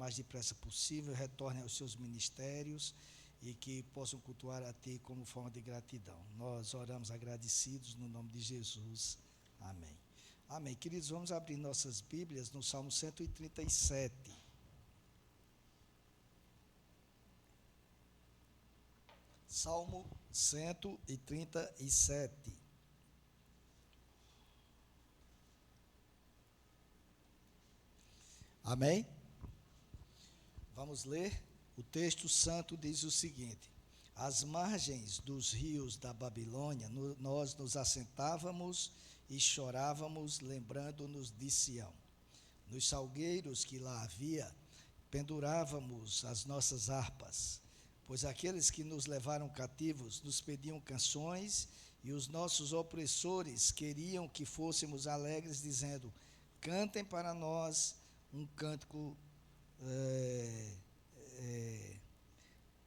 mais depressa possível retornem aos seus ministérios e que possam cultuar a Ti como forma de gratidão. Nós oramos agradecidos no nome de Jesus. Amém. Amém. Queridos, vamos abrir nossas Bíblias no Salmo 137. Salmo 137. Amém? Vamos ler. O texto santo diz o seguinte: às margens dos rios da Babilônia, nós nos assentávamos e chorávamos, lembrando-nos de Sião. Nos salgueiros que lá havia, pendurávamos as nossas harpas, pois aqueles que nos levaram cativos nos pediam canções, e os nossos opressores queriam que fôssemos alegres, dizendo: cantem para nós um cântico,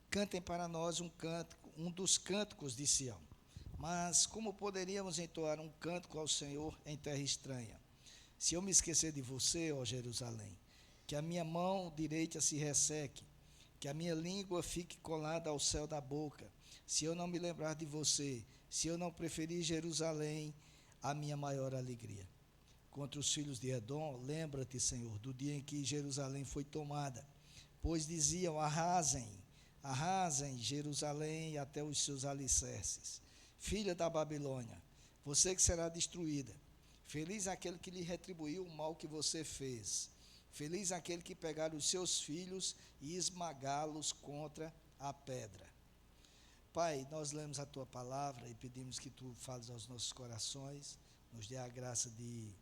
cantem para nós um dos cânticos de Sião. Mas como poderíamos entoar um cântico ao Senhor em terra estranha? Se eu me esquecer de você, ó Jerusalém, que a minha mão direita se resseque, que a minha língua fique colada ao céu da boca, se eu não me lembrar de você, se eu não preferir Jerusalém, a minha maior alegria. Contra os filhos de Edom, lembra-te, Senhor, do dia em que Jerusalém foi tomada, pois diziam: arrasem, arrasem Jerusalém até os seus alicerces. Filha da Babilônia, você que será destruída. Feliz aquele que lhe retribuiu o mal que você fez. Feliz aquele que pegar os seus filhos e esmagá-los contra a pedra. Pai, nós lemos a Tua palavra e pedimos que Tu fales aos nossos corações, nos dê a graça de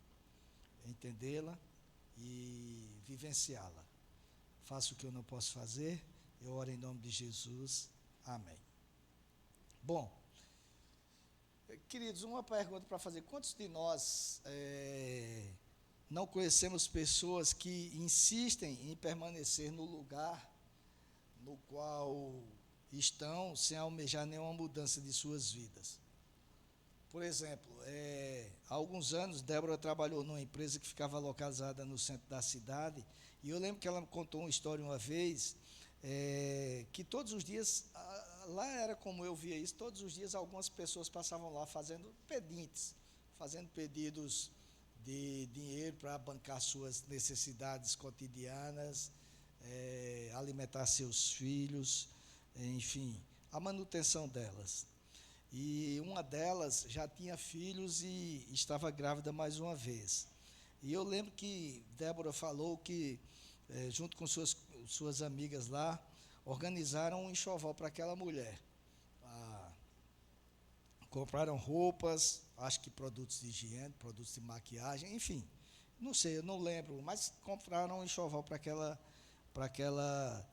entendê-la e vivenciá-la. Faço o que eu não posso fazer, eu oro em nome de Jesus. Amém. Bom, queridos, uma pergunta para fazer: quantos de nós não conhecemos pessoas que insistem em permanecer no lugar no qual estão, sem almejar nenhuma mudança de suas vidas? Por exemplo, há alguns anos, Débora trabalhou numa empresa que ficava localizada no centro da cidade, e eu lembro que ela me contou uma história uma vez, que todos os dias, lá era como eu via isso, todos os dias algumas pessoas passavam lá fazendo pedintes, fazendo pedidos de dinheiro para bancar suas necessidades cotidianas, alimentar seus filhos, enfim, a manutenção delas. E uma delas já tinha filhos e estava grávida mais uma vez. E eu lembro que Débora falou que, junto com suas amigas lá, organizaram um enxoval para aquela mulher. Compraram roupas, acho que produtos de higiene, produtos de maquiagem, enfim, não sei, eu não lembro, mas compraram um enxoval para aquela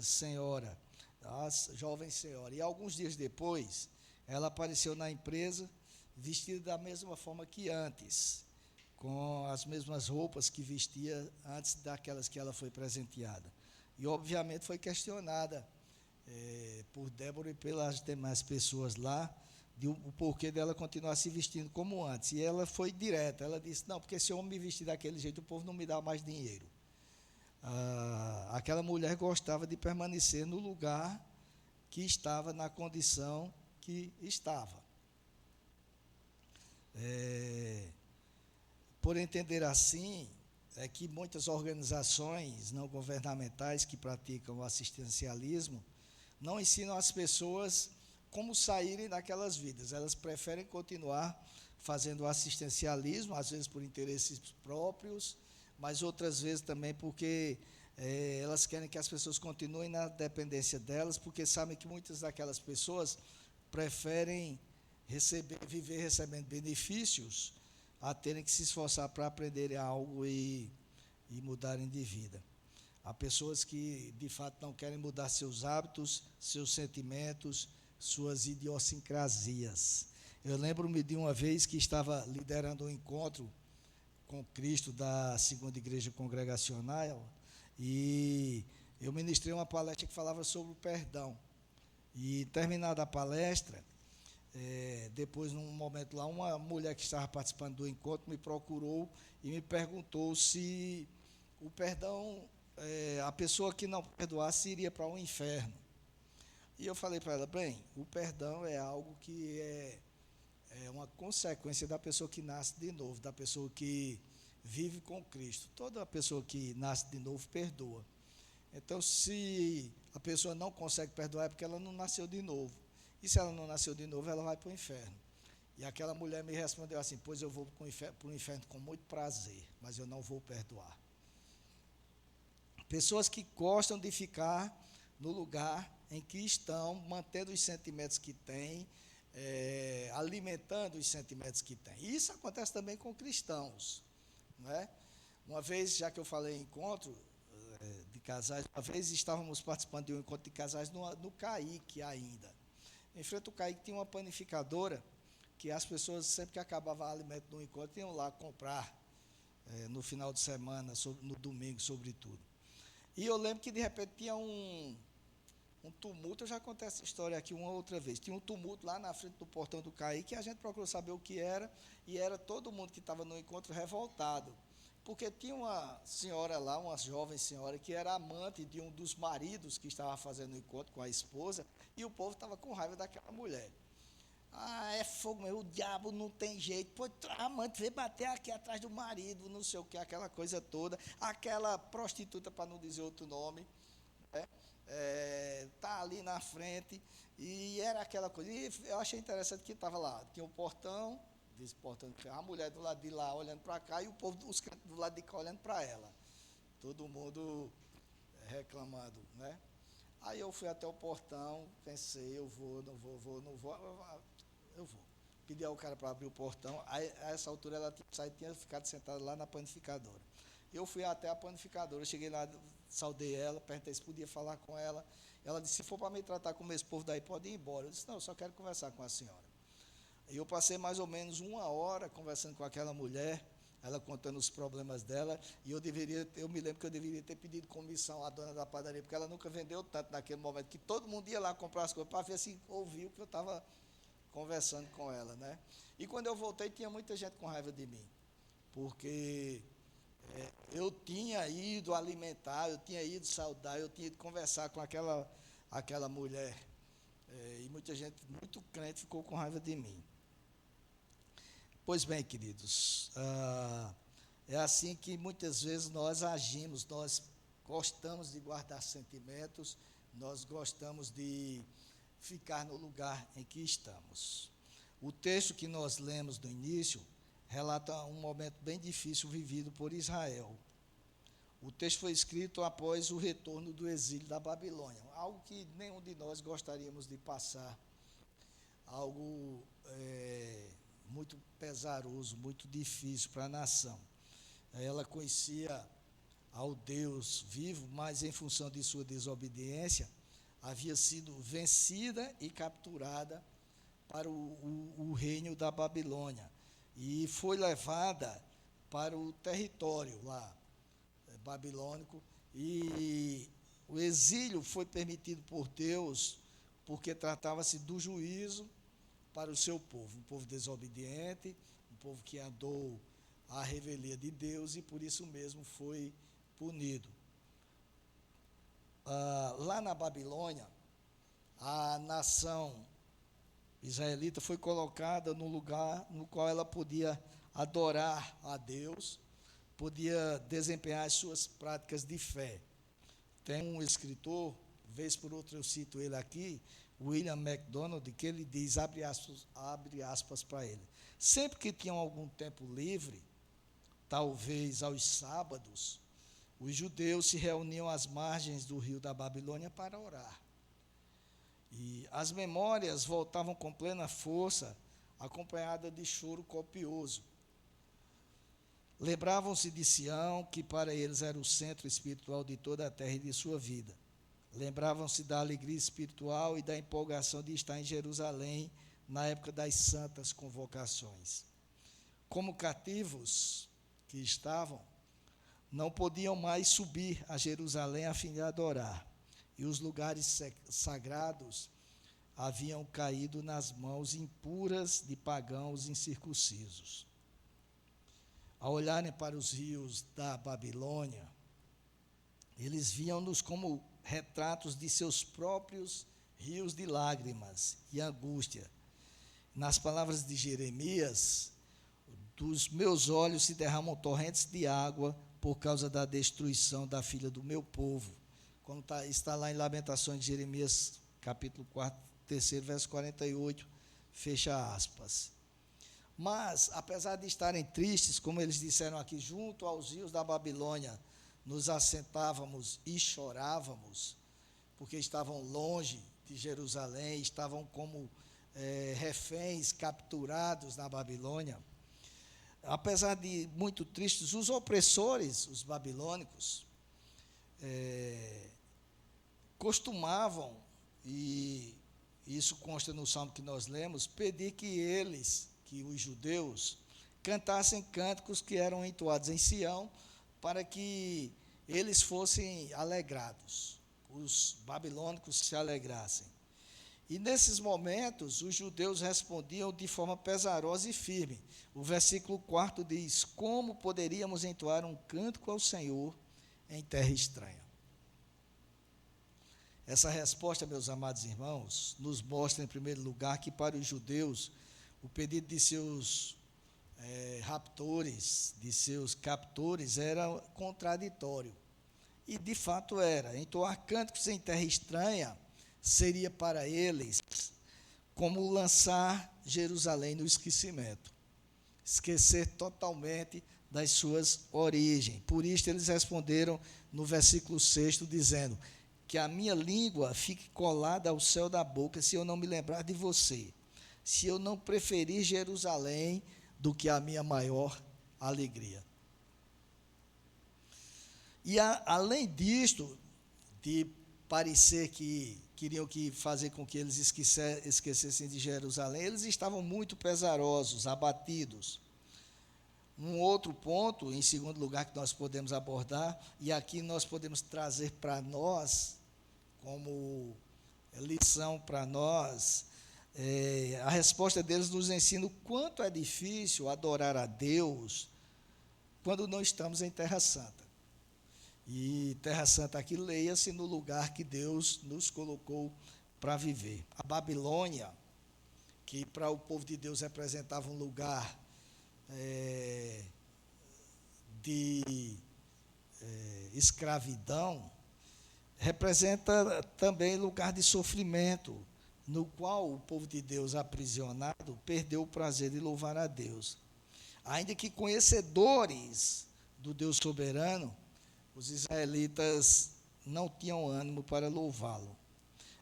senhora, a jovem senhora. E alguns dias depois, ela apareceu na empresa, vestida da mesma forma que antes, com as mesmas roupas que vestia antes daquelas que ela foi presenteada. E, obviamente, foi questionada por Débora e pelas demais pessoas lá, o porquê dela continuar se vestindo como antes. E ela foi direta, ela disse: não, porque se eu me vestir daquele jeito, o povo não me dá mais dinheiro. Aquela mulher gostava de permanecer no lugar que estava, na condição que estava. Por entender assim, é que muitas organizações não governamentais que praticam o assistencialismo não ensinam as pessoas como saírem daquelas vidas. Elas preferem continuar fazendo o assistencialismo, às vezes por interesses próprios, mas outras vezes também porque elas querem que as pessoas continuem na dependência delas, porque sabem que muitas daquelas pessoas preferem viver recebendo benefícios a terem que se esforçar para aprenderem algo e mudarem de vida. Há pessoas que, de fato, não querem mudar seus hábitos, seus sentimentos, suas idiosincrasias. Eu lembro-me de uma vez que estava liderando um encontro com Cristo da Segunda Igreja Congregacional, e eu ministrei uma palestra que falava sobre o perdão. E, terminada a palestra, depois, num momento lá, uma mulher que estava participando do encontro me procurou e me perguntou se o perdão a pessoa que não perdoasse iria para o inferno. E eu falei para ela, bem, o perdão é algo que é uma consequência da pessoa que nasce de novo, da pessoa que vive com Cristo. Toda pessoa que nasce de novo perdoa. Então, se a pessoa não consegue perdoar, é porque ela não nasceu de novo. E se ela não nasceu de novo, ela vai para o inferno. E aquela mulher me respondeu assim, pois eu vou para o inferno com muito prazer, mas eu não vou perdoar. Pessoas que gostam de ficar no lugar em que estão, mantendo os sentimentos que têm, alimentando os sentimentos que têm. E isso acontece também com cristãos, não é? Uma vez, já que eu falei em encontro de casais, uma vez estávamos participando de um encontro de casais no Caique ainda. Em frente ao Caique tinha uma panificadora que as pessoas, sempre que acabava o alimento no encontro, iam lá comprar no final de semana, no domingo, sobretudo. E eu lembro que, de repente, tinha um tumulto. Eu já contei essa história aqui uma outra vez. Tinha um tumulto lá na frente do portão do Caique, e a gente procurou saber o que era, e era todo mundo que estava no encontro revoltado. Porque tinha uma senhora lá, uma jovem senhora, que era amante de um dos maridos que estava fazendo o encontro com a esposa, e o povo estava com raiva daquela mulher. Ah, é fogo, meu, o diabo não tem jeito. Pô, a amante veio bater aqui atrás do marido, não sei o que, aquela coisa toda. Aquela prostituta, para não dizer outro nome, tá ali na frente. E era aquela coisa. E eu achei interessante que estava lá. Tinha o portão, desse portão, a mulher do lado de lá olhando para cá e o povo, os cantos do lado de cá olhando para ela. Todo mundo reclamando, né? Aí eu fui até o portão, pensei, eu vou. Pedi ao cara para abrir o portão. Aí, a essa altura ela tinha ficado sentada lá na panificadora. Eu fui até a panificadora, cheguei lá, saudei ela, perguntei se podia falar com ela. Ela disse, se for para me tratar como esse povo daí, pode ir embora. Eu disse, não, eu só quero conversar com a senhora. E eu passei mais ou menos 1 hora conversando com aquela mulher, ela contando os problemas dela, e eu me lembro que eu deveria ter pedido comissão à dona da padaria, porque ela nunca vendeu tanto naquele momento, que todo mundo ia lá comprar as coisas, para ver se ouviu que eu estava conversando com ela, né? E quando eu voltei, tinha muita gente com raiva de mim, porque eu tinha ido alimentar, eu tinha ido saudar, eu tinha ido conversar com aquela mulher, e muita gente, muito crente, ficou com raiva de mim. Pois bem, queridos, é assim que muitas vezes nós agimos, nós gostamos de guardar sentimentos, nós gostamos de ficar no lugar em que estamos. O texto que nós lemos no início relata um momento bem difícil vivido por Israel. O texto foi escrito após o retorno do exílio da Babilônia, algo que nenhum de nós gostaríamos de passar, algo muito pesaroso, muito difícil para a nação. Ela conhecia ao Deus vivo, mas em função de sua desobediência, havia sido vencida e capturada para o reino da Babilônia. E foi levada para o território lá, babilônico, e o exílio foi permitido por Deus, porque tratava-se do juízo para o seu povo, um povo desobediente, um povo que andou à revelia de Deus e por isso mesmo foi punido. Lá na Babilônia, a nação israelita foi colocada no lugar no qual ela podia adorar a Deus, podia desempenhar as suas práticas de fé. Tem um escritor, vez por outra eu cito ele aqui, William MacDonald, que ele diz, abre aspas para ele, sempre que tinham algum tempo livre, talvez aos sábados, os judeus se reuniam às margens do rio da Babilônia para orar. E as memórias voltavam com plena força, acompanhada de choro copioso. Lembravam-se de Sião, que para eles era o centro espiritual de toda a terra e de sua vida. Lembravam-se da alegria espiritual e da empolgação de estar em Jerusalém na época das santas convocações. Como cativos que estavam, não podiam mais subir a Jerusalém a fim de adorar, e os lugares sagrados haviam caído nas mãos impuras de pagãos incircuncisos. Ao olharem para os rios da Babilônia Eles viam-nos como retratos de seus próprios rios de lágrimas e angústia. Nas palavras de Jeremias, dos meus olhos se derramam torrentes de água por causa da destruição da filha do meu povo. Como está lá em Lamentações de Jeremias, capítulo 4, 3, verso 48, fecha aspas. Mas, apesar de estarem tristes, como eles disseram aqui, junto aos rios da Babilônia, nos assentávamos e chorávamos, porque estavam longe de Jerusalém, estavam como reféns capturados na Babilônia. Apesar de muito tristes, os opressores, os babilônicos, costumavam, e isso consta no salmo que nós lemos, pedir que os judeus, cantassem cânticos que eram entoados em Sião, para que eles fossem alegrados, os babilônicos se alegrassem. E nesses momentos, os judeus respondiam de forma pesarosa e firme. O versículo 4 diz: como poderíamos entoar um cântico ao Senhor em terra estranha? Essa resposta, meus amados irmãos, nos mostra, em primeiro lugar, que para os judeus, o pedido de seus raptores, de seus captores, era contraditório. E, de fato, era. Entoar cânticos em terra estranha seria para eles como lançar Jerusalém no esquecimento, esquecer totalmente das suas origens. Por isso, eles responderam no versículo 6, dizendo: que a minha língua fique colada ao céu da boca, se eu não me lembrar de você, se eu não preferir Jerusalém do que a minha maior alegria. E além disto, de parecer que queriam fazer com que eles esquecessem de Jerusalém, eles estavam muito pesarosos, abatidos. Um outro ponto, em segundo lugar, que nós podemos abordar, e aqui nós podemos trazer para nós, como lição para nós, a resposta deles nos ensina o quanto é difícil adorar a Deus quando não estamos em Terra Santa. E Terra Santa aqui, leia-se no lugar que Deus nos colocou para viver. A Babilônia, que para o povo de Deus representava um lugar de escravidão, representa também lugar de sofrimento, no qual o povo de Deus aprisionado perdeu o prazer de louvar a Deus. Ainda que conhecedores do Deus soberano, os israelitas não tinham ânimo para louvá-lo.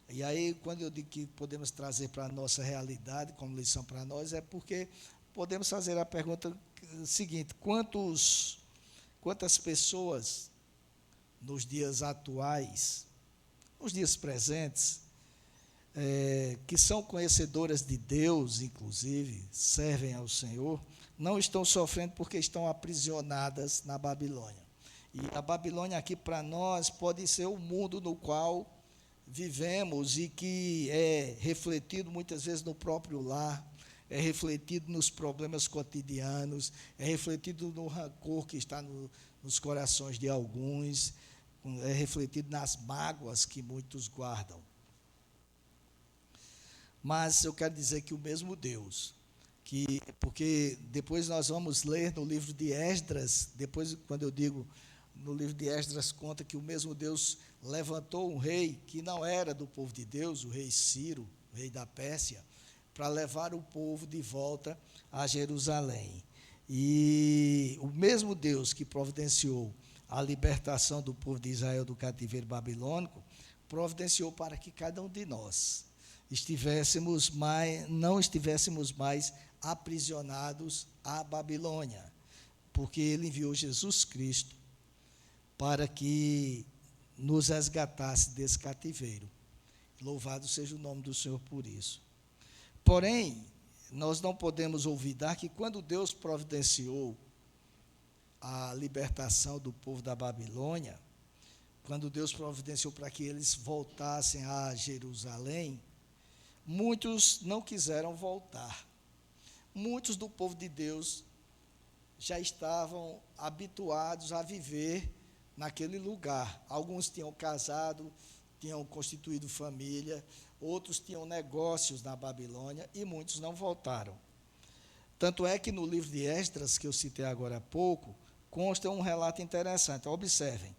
E aí, quando eu digo que podemos trazer para a nossa realidade, como lição para nós, é porque podemos fazer a pergunta seguinte: quantas pessoas nos dias atuais, nos dias presentes, que são conhecedoras de Deus, inclusive, servem ao Senhor, não estão sofrendo porque estão aprisionadas na Babilônia? E a Babilônia aqui para nós pode ser o mundo no qual vivemos e que é refletido muitas vezes no próprio lar, é refletido nos problemas cotidianos, é refletido no rancor que está nos corações de alguns, é refletido nas mágoas que muitos guardam. Mas eu quero dizer que o mesmo Deus, porque depois nós vamos ler no livro de Esdras, depois quando eu digo no livro de Esdras, conta que o mesmo Deus levantou um rei que não era do povo de Deus, o rei Ciro, o rei da Pérsia, para levar o povo de volta a Jerusalém. E o mesmo Deus que providenciou a libertação do povo de Israel do cativeiro babilônico, providenciou para que cada um de nós não estivéssemos mais aprisionados à Babilônia, porque Ele enviou Jesus Cristo para que nos resgatasse desse cativeiro. Louvado seja o nome do Senhor por isso. Porém, nós não podemos olvidar que quando Deus providenciou a libertação do povo da Babilônia, quando Deus providenciou para que eles voltassem a Jerusalém, muitos não quiseram voltar. Muitos do povo de Deus já estavam habituados a viver naquele lugar. Alguns tinham casado, tinham constituído família, outros tinham negócios na Babilônia e muitos não voltaram. Tanto é que no livro de Esdras, que eu citei agora há pouco, consta um relato interessante. Observem,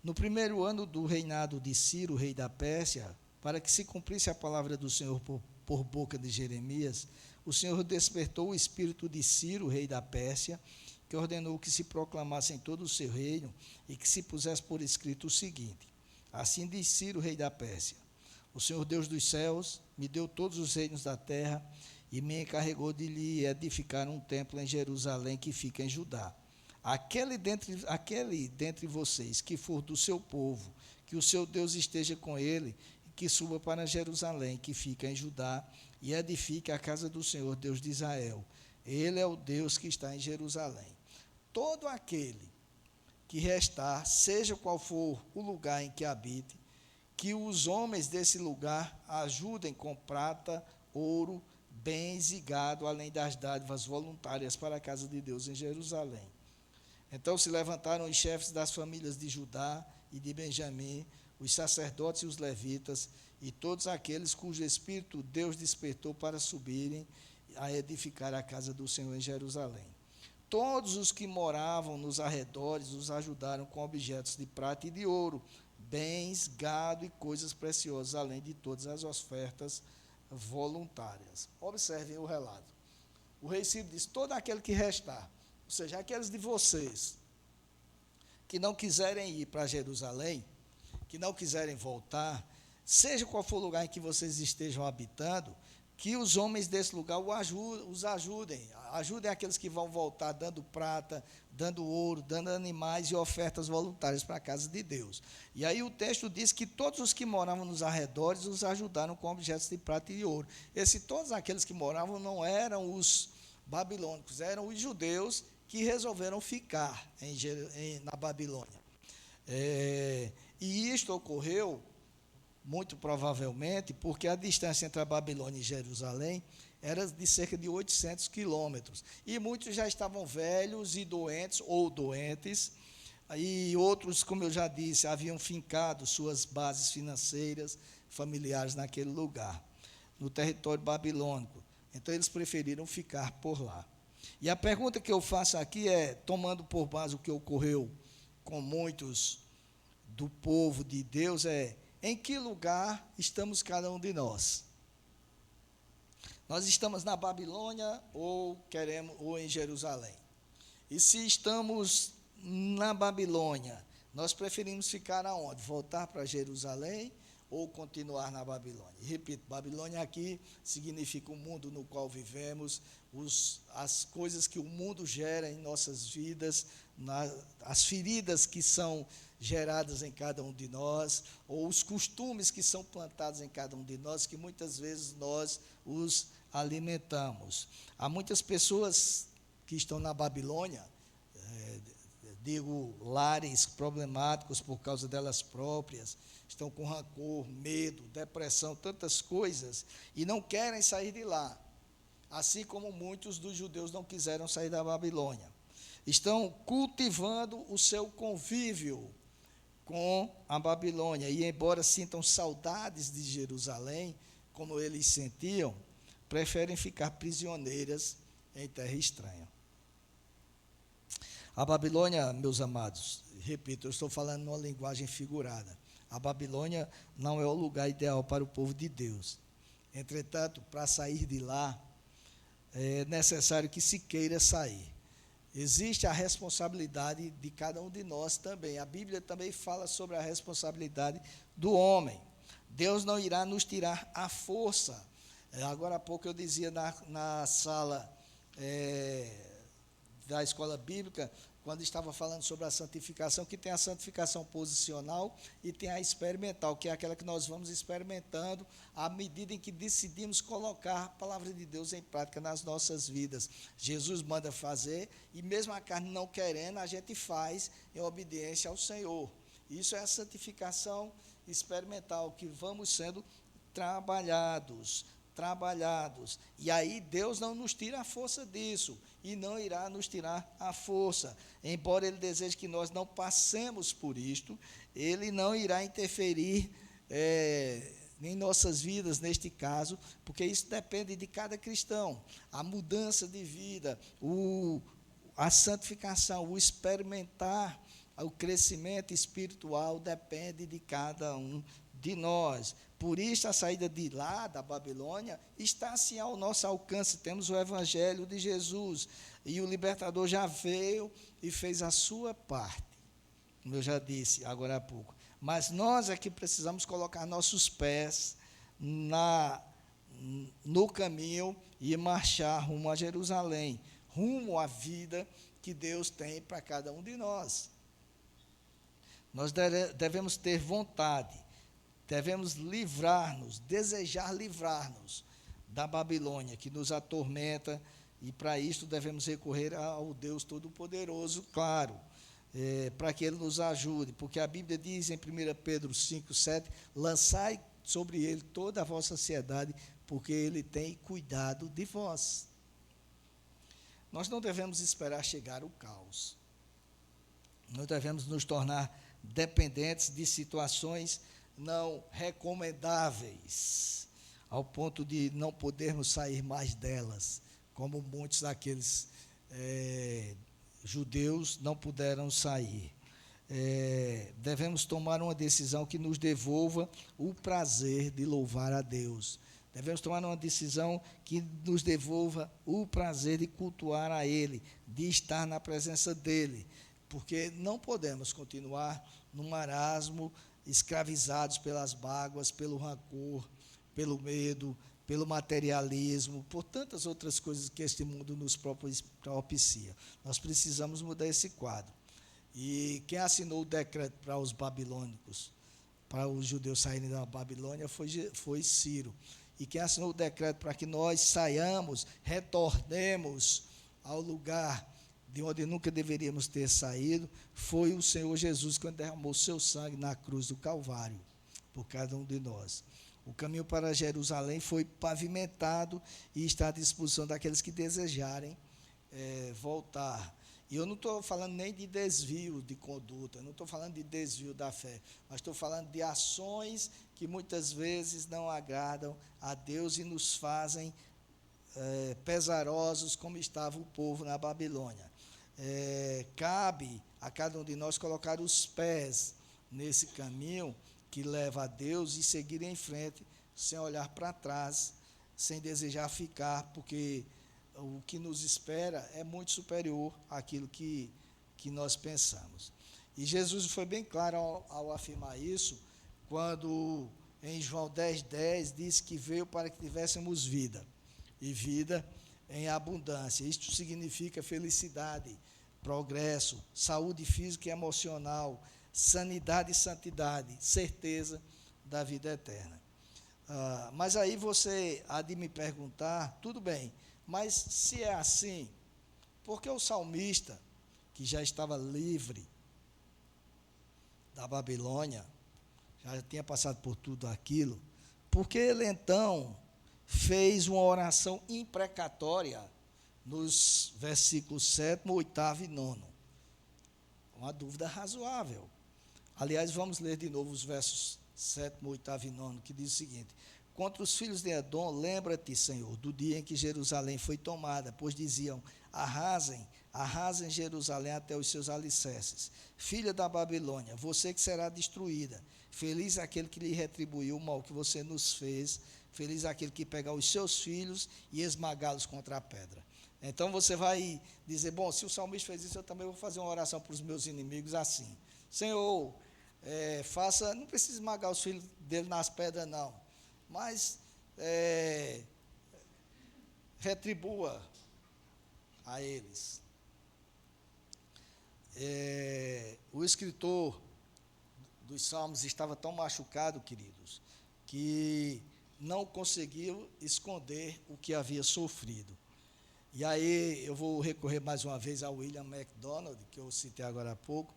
no primeiro ano do reinado de Ciro, rei da Pérsia, para que se cumprisse a palavra do Senhor por boca de Jeremias, o Senhor despertou o espírito de Ciro, rei da Pérsia, que ordenou que se proclamasse em todo o seu reino e que se pusesse por escrito o seguinte: assim diz Ciro, rei da Pérsia: o Senhor Deus dos céus me deu todos os reinos da terra e me encarregou de lhe edificar um templo em Jerusalém que fica em Judá. Aquele dentre vocês que for do seu povo, que o seu Deus esteja com ele, e que suba para Jerusalém, que fica em Judá, e edifique a casa do Senhor, Deus de Israel. Ele é o Deus que está em Jerusalém. Todo aquele que restar, seja qual for o lugar em que habite, que os homens desse lugar ajudem com prata, ouro, bens e gado, além das dádivas voluntárias para a casa de Deus em Jerusalém. Então se levantaram os chefes das famílias de Judá e de Benjamim, os sacerdotes e os levitas, e todos aqueles cujo espírito Deus despertou para subirem a edificar a casa do Senhor em Jerusalém. Todos os que moravam nos arredores os ajudaram com objetos de prata e de ouro, bens, gado e coisas preciosas, além de todas as ofertas voluntárias. Observem o relato. O rei Ciro diz: todo aquele que restar, ou seja, aqueles de vocês que não quiserem ir para Jerusalém, que não quiserem voltar, seja qual for o lugar em que vocês estejam habitando, que os homens desse lugar os ajudem aqueles que vão voltar dando prata, dando ouro, dando animais e ofertas voluntárias para a casa de Deus. E aí o texto diz que todos os que moravam nos arredores os ajudaram com objetos de prata e de ouro. Todos aqueles que moravam não eram os babilônicos, eram os judeus que resolveram ficar na Babilônia. E isto ocorreu, muito provavelmente, porque a distância entre a Babilônia e Jerusalém era de cerca de 800 quilômetros. E muitos já estavam velhos e doentes, ou doentes, e outros, como eu já disse, haviam fincado suas bases financeiras, familiares naquele lugar, no território babilônico. Então, eles preferiram ficar por lá. E a pergunta que eu faço aqui é, tomando por base o que ocorreu com muitos do povo de Deus, em que lugar estamos cada um de nós? Nós estamos na Babilônia ou em Jerusalém? E se estamos na Babilônia, nós preferimos ficar aonde? Voltar para Jerusalém ou continuar na Babilônia? E repito, Babilônia aqui significa o mundo no qual vivemos, as coisas que o mundo gera em nossas vidas, as feridas que são geradas em cada um de nós, ou os costumes que são plantados em cada um de nós, que muitas vezes nós os alimentamos. Há muitas pessoas que estão na Babilônia, digo, lares problemáticos por causa delas próprias, estão com rancor, medo, depressão, tantas coisas, e não querem sair de lá, assim como muitos dos judeus não quiseram sair da Babilônia. Estão cultivando o seu convívio com a Babilônia, e embora sintam saudades de Jerusalém, como eles sentiam, preferem ficar prisioneiras em terra estranha. A Babilônia, meus amados, repito, eu estou falando numa linguagem figurada. A Babilônia não é o lugar ideal para o povo de Deus. Entretanto, para sair de lá, é necessário que se queira sair. Existe a responsabilidade de cada um de nós também. A Bíblia também fala sobre a responsabilidade do homem. Deus não irá nos tirar a força. Agora há pouco eu dizia na sala da escola bíblica, quando estava falando sobre a santificação, que tem a santificação posicional e tem a experimental, que é aquela que nós vamos experimentando à medida em que decidimos colocar a palavra de Deus em prática nas nossas vidas. Jesus manda fazer e mesmo a carne não querendo, a gente faz em obediência ao Senhor. Isso é a santificação experimental, que vamos sendo trabalhados trabalhados. E aí Deus não nos tira a força disso, e não irá nos tirar a força. Embora Ele deseje que nós não passemos por isto, Ele não irá interferir em nossas vidas, neste caso, porque isso depende de cada cristão. A mudança de vida, a santificação, o experimentar, o crescimento espiritual depende de cada um de nós. Por isso, a saída de lá, da Babilônia, está assim ao nosso alcance. Temos o Evangelho de Jesus, e o libertador já veio e fez a sua parte, como eu já disse agora há pouco. Mas nós é que precisamos colocar nossos pés no caminho e marchar rumo a Jerusalém, rumo à vida que Deus tem para cada um de nós. Nós devemos ter vontade, devemos desejar livrar-nos da Babilônia, que nos atormenta, e para isso devemos recorrer ao Deus Todo-Poderoso, claro, para que Ele nos ajude, porque a Bíblia diz em 1 Pedro 5,7, lançai sobre Ele toda a vossa ansiedade, porque Ele tem cuidado de vós. Nós não devemos esperar chegar o caos, não devemos nos tornar dependentes de situações não recomendáveis, ao ponto de não podermos sair mais delas, como muitos daqueles judeus não puderam sair. Devemos tomar uma decisão que nos devolva o prazer de louvar a Deus. Devemos tomar uma decisão que nos devolva o prazer de cultuar a Ele, de estar na presença dEle, porque não podemos continuar no marasmo, escravizados pelas mágoas, pelo rancor, pelo medo, pelo materialismo, por tantas outras coisas que este mundo nos propicia. Nós precisamos mudar esse quadro. E quem assinou o decreto para os babilônicos, para os judeus saírem da Babilônia, foi Ciro. E quem assinou o decreto para que nós saiamos, retornemos ao lugar de onde nunca deveríamos ter saído, foi o Senhor Jesus, quando derramou seu sangue na cruz do Calvário, por cada um de nós. O caminho para Jerusalém foi pavimentado e está à disposição daqueles que desejarem voltar. E eu não estou falando nem de desvio de conduta, não estou falando de desvio da fé, mas estou falando de ações que muitas vezes não agradam a Deus e nos fazem pesarosos, como estava o povo na Babilônia. Cabe a cada um de nós colocar os pés nesse caminho que leva a Deus e seguir em frente, sem olhar para trás, sem desejar ficar, porque o que nos espera é muito superior àquilo que nós pensamos. E Jesus foi bem claro ao afirmar isso, quando em João 10,10 diz que veio para que tivéssemos vida, e vida em abundância. Isto significa felicidade, progresso, saúde física e emocional, sanidade e santidade, certeza da vida eterna. Mas aí você há de me perguntar, tudo bem, mas se é assim, por que o salmista, que já estava livre da Babilônia, já tinha passado por tudo aquilo, por que ele então fez uma oração imprecatória nos versículos 7, 8 e 9? Uma dúvida razoável. Aliás, vamos ler de novo os versos 7, 8 e 9, que diz o seguinte: contra os filhos de Edom, lembra-te, Senhor, do dia em que Jerusalém foi tomada, pois diziam, arrasem Jerusalém até os seus alicerces. Filha da Babilônia, você que será destruída, feliz aquele que lhe retribuiu o mal que você nos fez, feliz aquele que pegar os seus filhos e esmagá-los contra a pedra. Então você vai dizer, bom, se o salmista fez isso, eu também vou fazer uma oração para os meus inimigos assim. Senhor, não precisa esmagar os filhos dele nas pedras, não, mas retribua a eles. O escritor dos Salmos estava tão machucado, queridos, que não conseguiu esconder o que havia sofrido. E aí eu vou recorrer mais uma vez ao William MacDonald, que eu citei agora há pouco,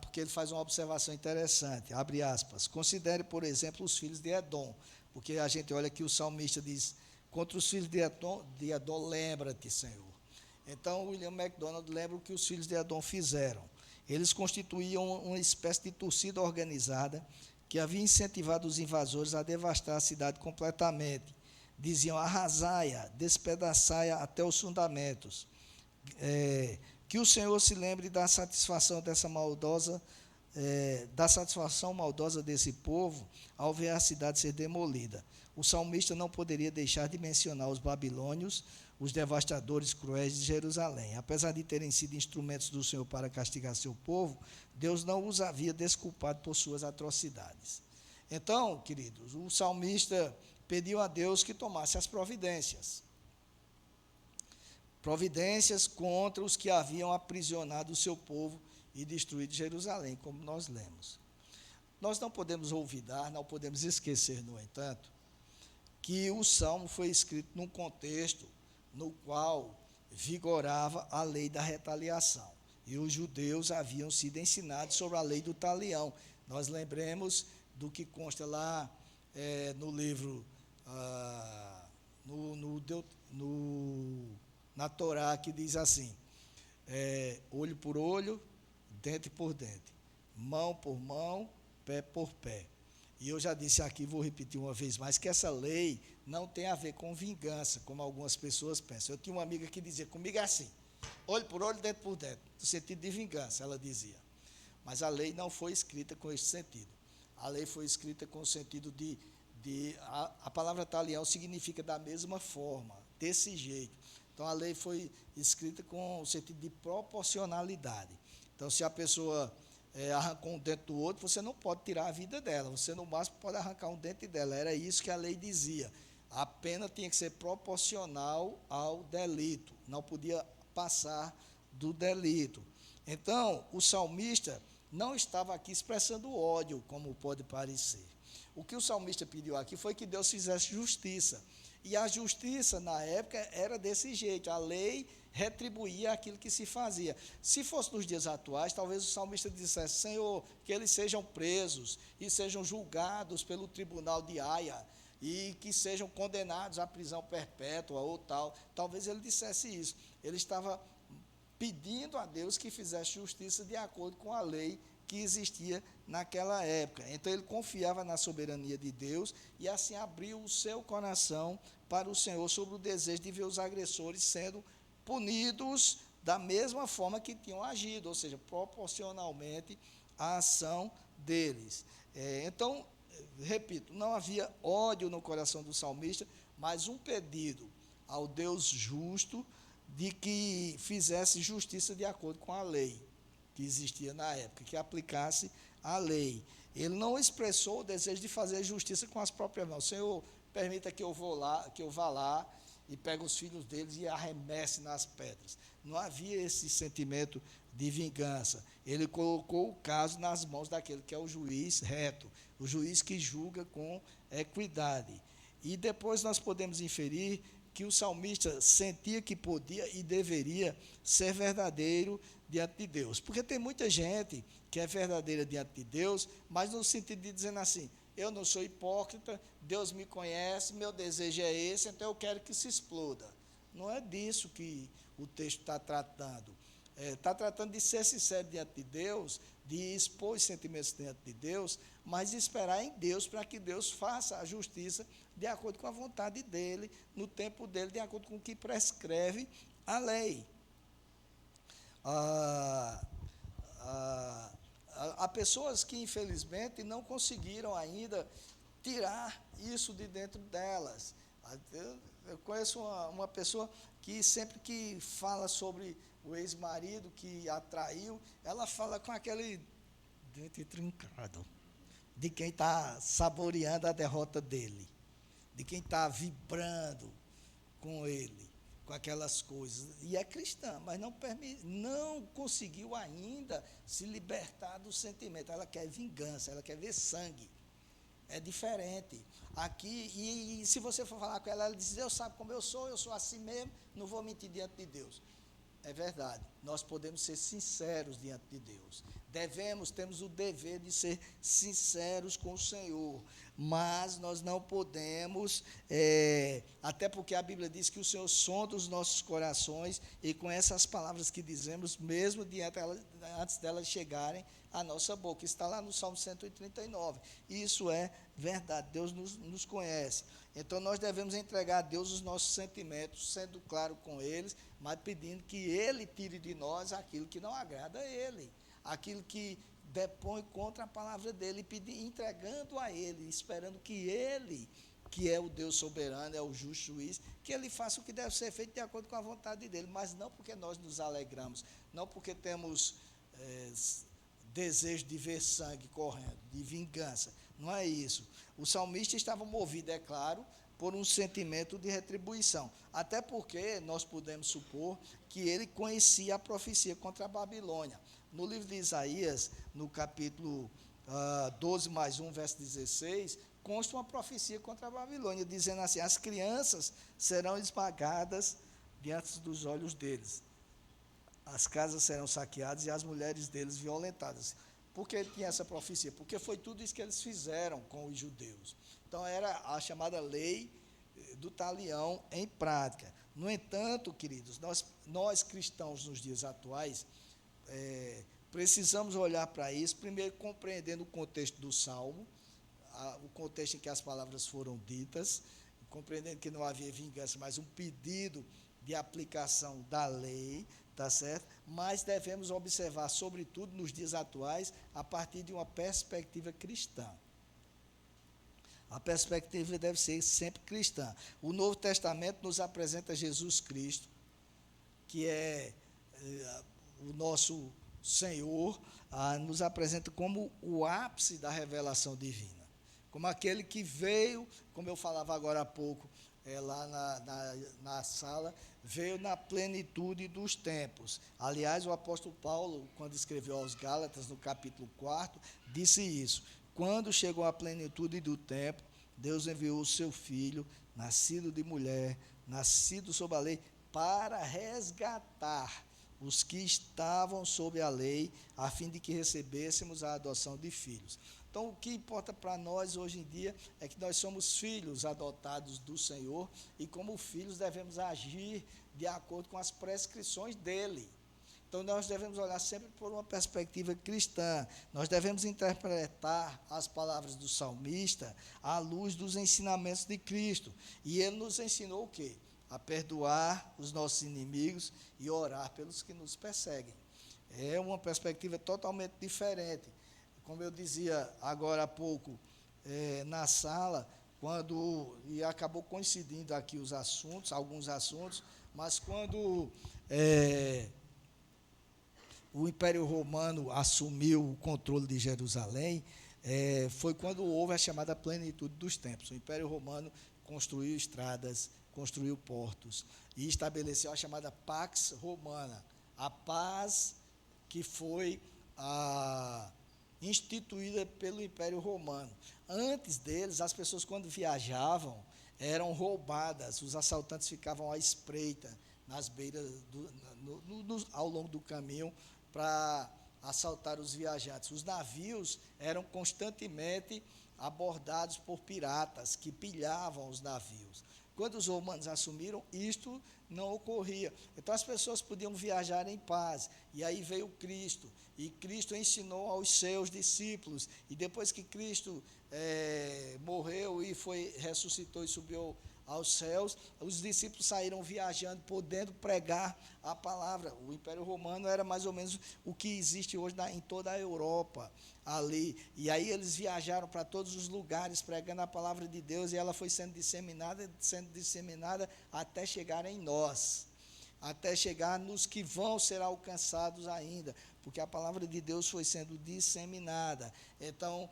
porque ele faz uma observação interessante, abre aspas, considere, por exemplo, os filhos de Edom, porque a gente olha que o salmista diz, contra os filhos de Edom, lembra-te, Senhor. Então, William MacDonald lembra o que os filhos de Edom fizeram. Eles constituíam uma espécie de torcida organizada que havia incentivado os invasores a devastar a cidade completamente. Diziam, arrasai-a, despedaçai-a até os fundamentos. Que o Senhor se lembre da satisfação maldosa desse povo ao ver a cidade ser demolida. O salmista não poderia deixar de mencionar os babilônios, os devastadores cruéis de Jerusalém. Apesar de terem sido instrumentos do Senhor para castigar seu povo, Deus não os havia desculpado por suas atrocidades. Então, queridos, o salmista pediu a Deus que tomasse as providências contra os que haviam aprisionado o seu povo e destruído Jerusalém, como nós lemos. Nós não podemos olvidar, não podemos esquecer, no entanto, que o Salmo foi escrito num contexto no qual vigorava a lei da retaliação. E os judeus haviam sido ensinados sobre a lei do talião. Nós lembremos do que consta lá no livro, na Torá, que diz assim, olho por olho, dente por dente, mão por mão, pé por pé. E eu já disse aqui, vou repetir uma vez mais, que essa lei não tem a ver com vingança, como algumas pessoas pensam. Eu tinha uma amiga que dizia, comigo é assim, olho por olho, dente por dente, no sentido de vingança, ela dizia. Mas a lei não foi escrita com esse sentido. A lei foi escrita com o sentido a palavra talião significa da mesma forma, desse jeito. Então, a lei foi escrita com o sentido de proporcionalidade. Então, se a pessoa arrancou um dente do outro, você não pode tirar a vida dela, você no máximo pode arrancar um dente dela. Era isso que a lei dizia. A pena tinha que ser proporcional ao delito, não podia passar do delito. Então, o salmista não estava aqui expressando ódio, como pode parecer. O que o salmista pediu aqui foi que Deus fizesse justiça. E a justiça, na época, era desse jeito. A lei retribuía aquilo que se fazia. Se fosse nos dias atuais, talvez o salmista dissesse, Senhor, que eles sejam presos e sejam julgados pelo tribunal de Haia e que sejam condenados à prisão perpétua ou tal. Talvez ele dissesse isso. Ele estava pedindo a Deus que fizesse justiça de acordo com a lei que existia naquela época. Então ele confiava na soberania de Deus e assim abriu o seu coração para o Senhor sobre o desejo de ver os agressores sendo punidos da mesma forma que tinham agido, ou seja, proporcionalmente à ação deles. Então, repito, não havia ódio no coração do salmista, mas um pedido ao Deus justo de que fizesse justiça de acordo com a lei que existia na época, que aplicasse a lei. Ele não expressou o desejo de fazer justiça com as próprias mãos. Senhor, permita que eu vá lá e pegue os filhos deles e arremesse nas pedras. Não havia esse sentimento de vingança. Ele colocou o caso nas mãos daquele que é o juiz reto, o juiz que julga com equidade. E depois nós podemos inferir que o salmista sentia que podia e deveria ser verdadeiro diante de Deus. Porque tem muita gente que é verdadeira diante de Deus, mas no sentido de dizendo assim, eu não sou hipócrita, Deus me conhece, meu desejo é esse, então eu quero que se exploda. Não é disso que o texto está tratando. Está tratando de ser sincero diante de Deus, de expor os sentimentos diante de Deus, mas de esperar em Deus para que Deus faça a justiça de acordo com a vontade dEle, no tempo dEle, de acordo com o que prescreve a lei. Há pessoas que, infelizmente, não conseguiram ainda tirar isso de dentro delas. Eu conheço uma pessoa que sempre que fala sobre o ex-marido que a traiu, ela fala com aquele dente trincado, de quem está saboreando a derrota dele, de quem está vibrando com ele, com aquelas coisas. E é cristã, mas não conseguiu ainda se libertar do sentimento. Ela quer vingança, ela quer ver sangue. É diferente. Aqui, se você for falar com ela, ela diz, Deus sabe como eu sou assim mesmo, não vou mentir diante de Deus. É verdade, nós podemos ser sinceros diante de Deus. Temos o dever de ser sinceros com o Senhor, mas nós não podemos, até porque a Bíblia diz que o Senhor sonda os nossos corações, e com essas palavras que dizemos, mesmo antes delas chegarem à nossa boca, está lá no Salmo 139, isso é verdade, Deus nos conhece. Então nós devemos entregar a Deus os nossos sentimentos, sendo claro com eles, mas pedindo que Ele tire de nós aquilo que não agrada a Ele, aquilo que depõe contra a palavra dEle, entregando a Ele, esperando que Ele, que é o Deus soberano, é o justo juiz, que Ele faça o que deve ser feito de acordo com a vontade dEle, mas não porque nós nos alegramos, não porque temos desejo de ver sangue correndo, de vingança, não é isso. O salmista estava movido, é claro, por um sentimento de retribuição, até porque nós podemos supor que ele conhecia a profecia contra a Babilônia. No livro de Isaías, no capítulo 12 mais 1, verso 16, consta uma profecia contra a Babilônia, dizendo assim: as crianças serão esmagadas diante dos olhos deles, as casas serão saqueadas e as mulheres deles violentadas. Por que ele tinha essa profecia? Porque foi tudo isso que eles fizeram com os judeus. Então, era a chamada lei do talião em prática. No entanto, queridos, nós cristãos nos dias atuais, precisamos olhar para isso, primeiro compreendendo o contexto do Salmo, o contexto em que as palavras foram ditas, compreendendo que não havia vingança, mas um pedido de aplicação da lei, tá certo? Mas devemos observar, sobretudo nos dias atuais, a partir de uma perspectiva cristã. A perspectiva deve ser sempre cristã. O Novo Testamento nos apresenta Jesus Cristo, que é o nosso Senhor, nos apresenta como o ápice da revelação divina, como aquele que veio, como eu falava agora há pouco, lá na sala, veio na plenitude dos tempos. Aliás, o apóstolo Paulo, quando escreveu aos Gálatas, no capítulo 4, disse isso: quando chegou a plenitude do tempo, Deus enviou o seu Filho, nascido de mulher, nascido sob a lei, para resgatar os que estavam sob a lei, a fim de que recebêssemos a adoção de filhos. Então, o que importa para nós hoje em dia é que nós somos filhos adotados do Senhor, e como filhos devemos agir de acordo com as prescrições dele. Então, nós devemos olhar sempre por uma perspectiva cristã. Nós devemos interpretar as palavras do salmista à luz dos ensinamentos de Cristo. E ele nos ensinou o quê? A perdoar os nossos inimigos e orar pelos que nos perseguem. É uma perspectiva totalmente diferente. Como eu dizia agora há pouco na sala, e acabou coincidindo aqui os assuntos, alguns assuntos, mas quando o Império Romano assumiu o controle de Jerusalém, foi quando houve a chamada plenitude dos tempos. O Império Romano construiu estradas, construiu portos e estabeleceu a chamada Pax Romana, a paz que foi instituída pelo Império Romano. Antes deles, as pessoas, quando viajavam, eram roubadas, os assaltantes ficavam à espreita nas beiras ao longo do caminho para assaltar os viajantes. Os navios eram constantemente abordados por piratas que pilhavam os navios. Quando os romanos assumiram, isto não ocorria. Então as pessoas podiam viajar em paz. E aí veio Cristo. E Cristo ensinou aos seus discípulos. E depois que Cristo morreu e ressuscitou e subiu aos céus, os discípulos saíram viajando, podendo pregar a palavra. O Império Romano era mais ou menos o que existe hoje em toda a Europa, ali. E aí eles viajaram para todos os lugares, pregando a palavra de Deus, e ela foi sendo disseminada até chegar em nós, até chegar nos que vão ser alcançados ainda, porque a palavra de Deus foi sendo disseminada. Então,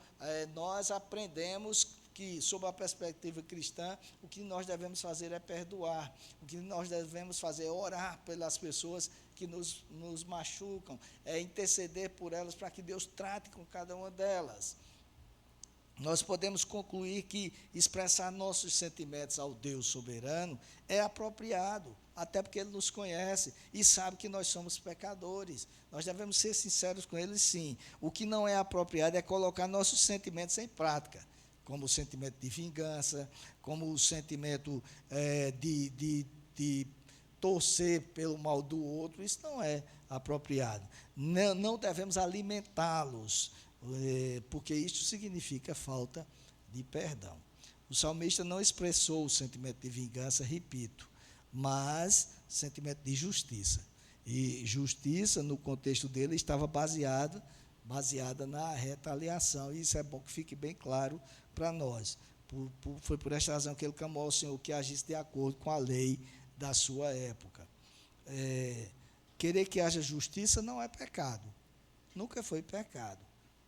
nós aprendemos que, sob a perspectiva cristã, o que nós devemos fazer é perdoar, o que nós devemos fazer é orar pelas pessoas que nos machucam, é interceder por elas para que Deus trate com cada uma delas. nós podemos concluir que expressar nossos sentimentos ao Deus soberano é apropriado, até porque Ele nos conhece e sabe que nós somos pecadores. Nós devemos ser sinceros com Ele, sim. O que não é apropriado é colocar nossos sentimentos em prática, como o sentimento de vingança, como o sentimento de torcer pelo mal do outro. Isso não é apropriado. Não devemos alimentá-los, porque isso significa falta de perdão. O salmista não expressou o sentimento de vingança, repito, mas sentimento de justiça. E justiça, no contexto dele, estava baseada na retaliação. E isso é bom que fique bem claro para nós. Foi por esta razão que ele clamou ao Senhor que agisse de acordo com a lei da sua época. Querer que haja justiça não é pecado. Nunca foi pecado.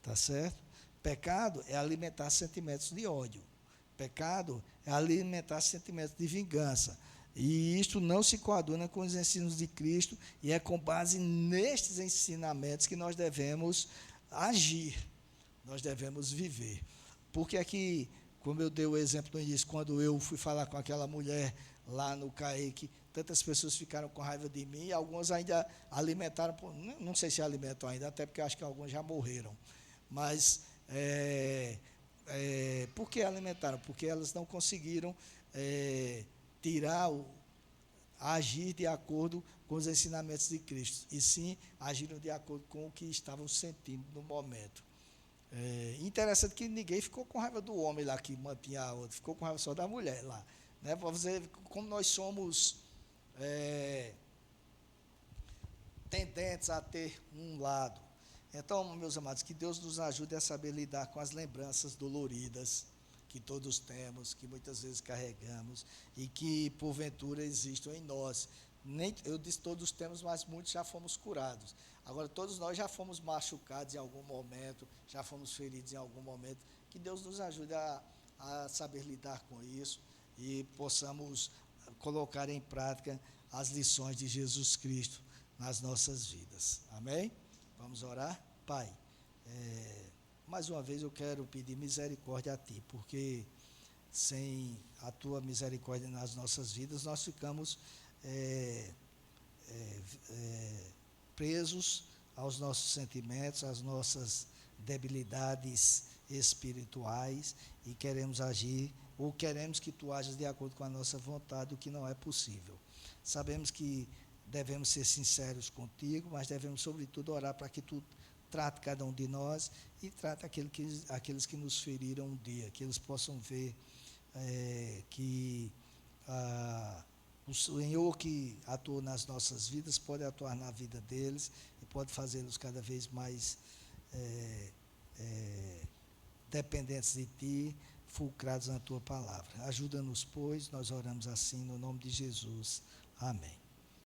Tá certo? Pecado é alimentar sentimentos de ódio. Pecado é alimentar sentimentos de vingança. E isto não se coaduna com os ensinos de Cristo, e é com base nestes ensinamentos que nós devemos agir, nós devemos viver. Porque aqui, como eu dei o exemplo no início, quando eu fui falar com aquela mulher lá no CAEC, tantas pessoas ficaram com raiva de mim, e algumas ainda alimentaram, não sei se alimentam ainda, até porque acho que alguns já morreram. Mas, por que alimentaram? Porque elas não conseguiram agir de acordo com os ensinamentos de Cristo, e sim agiram de acordo com o que estavam sentindo no momento. Interessante que ninguém ficou com raiva do homem lá que mantinha a outra, ficou com raiva só da mulher lá. Né? Para você ver como nós somos tendentes a ter um lado. Então, meus amados, que Deus nos ajude a saber lidar com as lembranças doloridas que todos temos, que muitas vezes carregamos e que, porventura, existam em nós. Eu disse todos temos, mas muitos já fomos curados. Agora, todos nós já fomos machucados em algum momento, já fomos feridos em algum momento. Que Deus nos ajude a saber lidar com isso e possamos colocar em prática as lições de Jesus Cristo nas nossas vidas. Amém? Vamos orar? Pai, mais uma vez eu quero pedir misericórdia a Ti, porque sem a Tua misericórdia nas nossas vidas, nós ficamos presos aos nossos sentimentos, às nossas debilidades espirituais, e queremos agir, ou queremos que Tu ajas de acordo com a nossa vontade, o que não é possível. Sabemos que devemos ser sinceros contigo, mas devemos, sobretudo, orar para que Tu trate cada um de nós e trate aqueles que nos feriram um dia, que eles possam ver que o Senhor que atuou nas nossas vidas pode atuar na vida deles e pode fazê-los cada vez mais dependentes de Ti, fulcrados na Tua palavra. Ajuda-nos, pois, nós oramos assim no nome de Jesus. Amém.